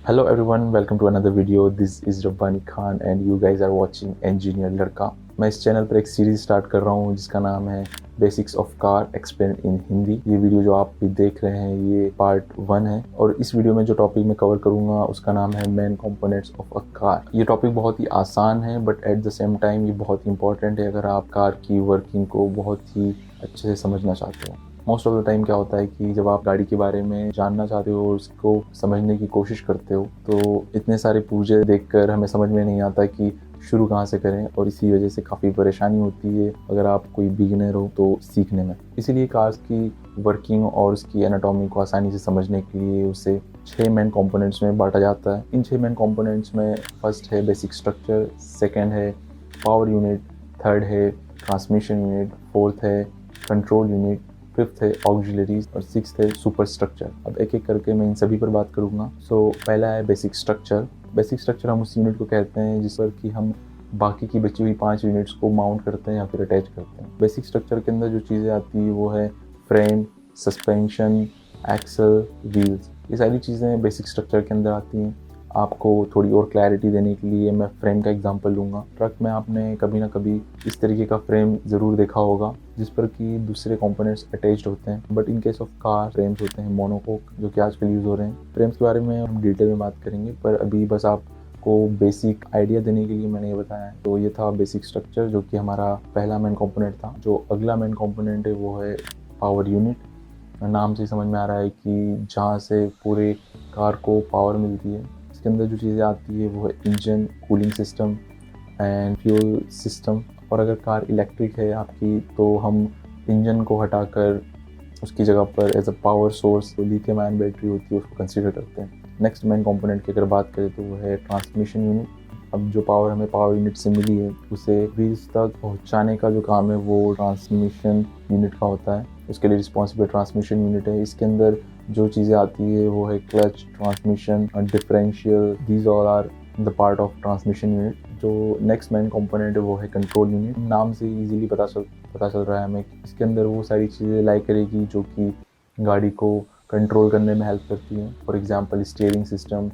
Hello everyone, welcome to another video. This is Rabbani Khan and you guys are watching Engineer लड़का। मैं इस channel पर एक series start कर रहा हूँ जिसका नाम है basics of car explain in Hindi. ये वीडियो जो आप भी देख रहे हैं ये पार्ट 1 है और इस वीडियो में जो टॉपिक मैं कवर करूँगा उसका नाम है main components of a car. ये टॉपिक बहुत ही आसान है but at the same time ये बहुत इंपॉर्टेंट है अगर आप कार की वर्किंग को बहुत ही अच्छे से समझना चाहते हो। मोस्ट ऑफ द टाइम क्या होता है कि जब आप गाड़ी के बारे में जानना चाहते हो और उसको समझने की कोशिश करते हो तो इतने सारे पुर्जे देखकर हमें समझ में नहीं आता कि शुरू कहाँ से करें और इसी वजह से काफ़ी परेशानी होती है अगर आप कोई बिगिनर हो तो सीखने में। इसीलिए कार्स की वर्किंग और उसकी एनाटॉमी को आसानी से समझने के लिए उसे 6 मेन कंपोनेंट्स में बांटा जाता है। इन 6 मेन कंपोनेंट्स में फर्स्ट है बेसिक स्ट्रक्चर, सेकेंड है पावर यूनिट, थर्ड है ट्रांसमिशन यूनिट, फोर्थ है कंट्रोल यूनिट, फिफ्थ है ऑक्सिलरीज और सिक्स्थ है सुपर स्ट्रक्चर। अब एक एक करके मैं इन सभी पर बात करूंगा। पहला है बेसिक स्ट्रक्चर। बेसिक स्ट्रक्चर हम उस यूनिट को कहते हैं जिस पर कि हम बाकी की बची हुई 5 यूनिट्स को माउंट करते हैं या फिर अटैच करते हैं। बेसिक स्ट्रक्चर के अंदर जो चीज़ें आती है वो है फ्रेम, सस्पेंशन, एक्सल, व्हील्स। ये सारी चीज़ें बेसिक स्ट्रक्चर के अंदर आती हैं। आपको थोड़ी और क्लैरिटी देने के लिए मैं फ्रेम का एग्जांपल लूँगा। ट्रक में आपने कभी ना कभी इस तरीके का फ्रेम ज़रूर देखा होगा जिस पर कि दूसरे कंपोनेंट्स अटैच्ड होते हैं, but in case of car frames होते हैं मोनोकोक जो कि आजकल यूज़ हो रहे हैं। फ्रेम्स के बारे में हम डिटेल में बात करेंगे पर अभी बस आपको बेसिक आइडिया देने के लिए मैंने ये बताया है। तो ये था बेसिक स्ट्रक्चर जो कि हमारा पहला मेन कंपोनेंट था। जो अगला मेन कंपोनेंट है वो है पावर यूनिट। नाम से समझ में आ रहा है कि जहाँ से पूरे कार को पावर मिलती है। इसके अंदर जो चीज़ें आती है वो है engine, cooling system and fuel system. और अगर कार इलेक्ट्रिक है आपकी तो हम इंजन को हटाकर उसकी जगह पर as a power source lithium ion battery होती है उसको कंसीडर करते हैं। नेक्स्ट मेन कंपोनेंट की अगर बात करें तो वो है ट्रांसमिशन यूनिट। अब जो पावर हमें पावर यूनिट से मिली है उसे व्हील्स तक पहुंचाने का जो काम है वो ट्रांसमिशन यूनिट का होता है। उसके लिए रिस्पॉन्सिबल ट्रांसमिशन यूनिट है। इसके अंदर जो चीज़ें आती है वो है clutch, transmission, differential, these all are the part of transmission unit. जो नेक्स्ट मेन कंपोनेंट है वो है कंट्रोल यूनिट। नाम से इजीली पता चल रहा है हमें इसके अंदर वो सारी चीज़ें लाई करेगी जो कि गाड़ी को कंट्रोल करने में हेल्प करती हैं। For example steering system,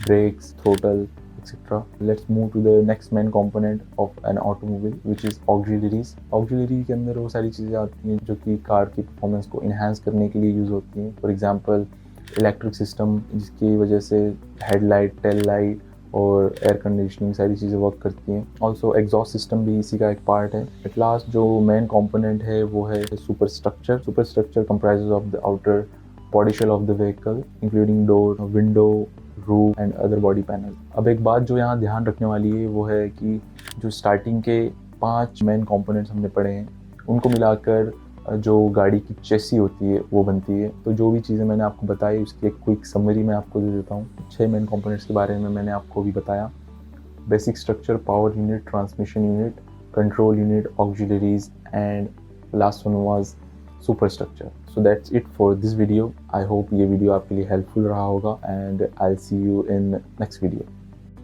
brakes, throttle etc. Let's move to the next main component of an automobile which is auxiliaries. Auxiliary के अंदर वो सारी चीज़ें आती हैं जो कि कार की परफॉर्मेंस को इन्हांस करने के लिए यूज़ होती हैं। फॉर एग्जांपल इलेक्ट्रिक सिस्टम जिसकी वजह से हेडलाइट, टेल लाइट और एयर कंडीशनिंग सारी चीज़ें वर्क करती हैं। ऑल्सो एग्जॉस्ट सिस्टम भी इसी का एक पार्ट है। एट लास्ट जो मेन कॉम्पोनेंट है वो है super structure. Super structure comprises of the outer body shell of the vehicle including door, window, roof and other body panel. अब एक बात जो यहाँ ध्यान रखने वाली है वो है कि जो स्टार्टिंग के 5 मेन कंपोनेंट्स हमने पढ़े हैं उनको मिलाकर जो गाड़ी की चेसी होती है वो बनती है। तो जो भी चीज़ें मैंने आपको बताई उसकी एक क्विक समरी मैं आपको दे देता हूँ। 6 मेन कंपोनेंट्स के बारे में मैंने आपको भी बताया। Basic structure, power unit, transmission unit, control unit, auxiliaries and last one was super structure. So that's it for this video. I hope ये वीडियो आपके लिए हेल्पफुल रहा होगा and I will see you in next video.